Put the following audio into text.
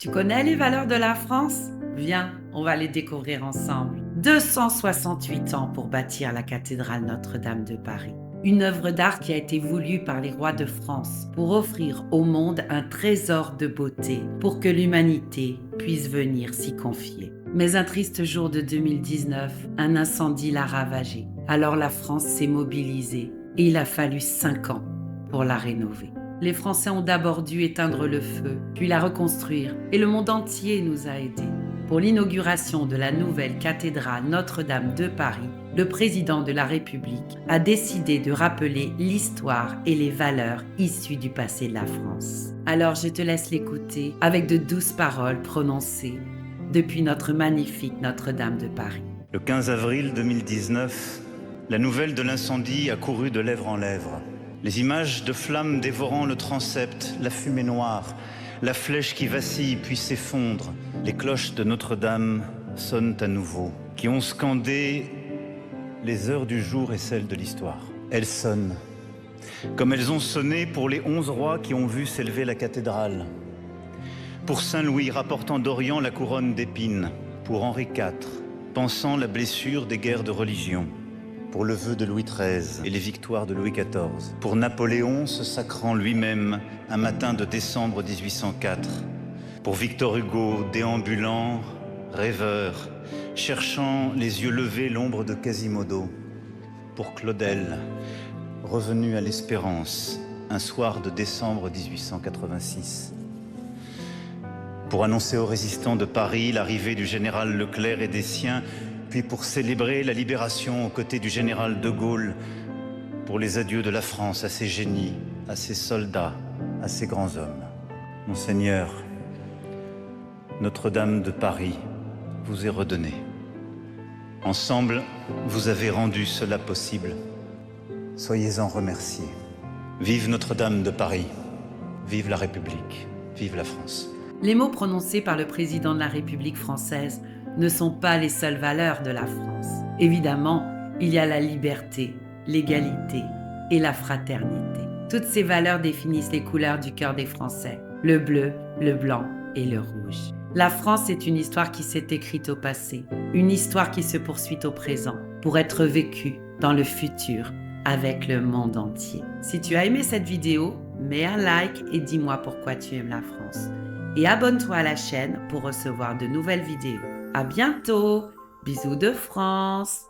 Tu connais les valeurs de la France? Viens, on va les découvrir ensemble. 268 ans pour bâtir la cathédrale Notre-Dame de Paris. Une œuvre d'art qui a été voulue par les rois de France pour offrir au monde un trésor de beauté pour que l'humanité puisse venir s'y confier. Mais un triste jour de 2019, un incendie l'a ravagée. Alors la France s'est mobilisée et il a fallu 5 ans pour la rénover. Les Français ont d'abord dû éteindre le feu, puis la reconstruire, et le monde entier nous a aidés. Pour l'inauguration de la nouvelle cathédrale Notre-Dame de Paris, le président de la République a décidé de rappeler l'histoire et les valeurs issues du passé de la France. Alors je te laisse l'écouter avec de douces paroles prononcées depuis notre magnifique Notre-Dame de Paris. Le 15 avril 2019, la nouvelle de l'incendie a couru de lèvre en lèvre. Les images de flammes dévorant le transept, la fumée noire, la flèche qui vacille puis s'effondre, les cloches de Notre-Dame sonnent à nouveau, qui ont scandé les heures du jour et celles de l'histoire. Elles sonnent, comme elles ont sonné pour les 11 rois qui ont vu s'élever la cathédrale, pour Saint-Louis rapportant d'Orient la couronne d'épines, pour Henri IV, pensant la blessure des guerres de religion, pour le vœu de Louis XIII et les victoires de Louis XIV, pour Napoléon se sacrant lui-même un matin de décembre 1804, pour Victor Hugo déambulant, rêveur, cherchant les yeux levés l'ombre de Quasimodo, pour Claudel, revenu à l'Espérance un soir de décembre 1886, pour annoncer aux résistants de Paris l'arrivée du général Leclerc et des siens, puis pour célébrer la libération aux côtés du général de Gaulle, pour les adieux de la France à ses génies, à ses soldats, à ses grands hommes. Monseigneur, Notre-Dame de Paris vous est redonnée. Ensemble, vous avez rendu cela possible. Soyez-en remerciés. Vive Notre-Dame de Paris, vive la République, vive la France. Les mots prononcés par le président de la République française ne sont pas les seules valeurs de la France. Évidemment, il y a la liberté, l'égalité et la fraternité. Toutes ces valeurs définissent les couleurs du cœur des Français, le bleu, le blanc et le rouge. La France est une histoire qui s'est écrite au passé, une histoire qui se poursuit au présent, pour être vécue dans le futur avec le monde entier. Si tu as aimé cette vidéo, mets un like et dis-moi pourquoi tu aimes la France. Et abonne-toi à la chaîne pour recevoir de nouvelles vidéos. À bientôt! Bisous de France!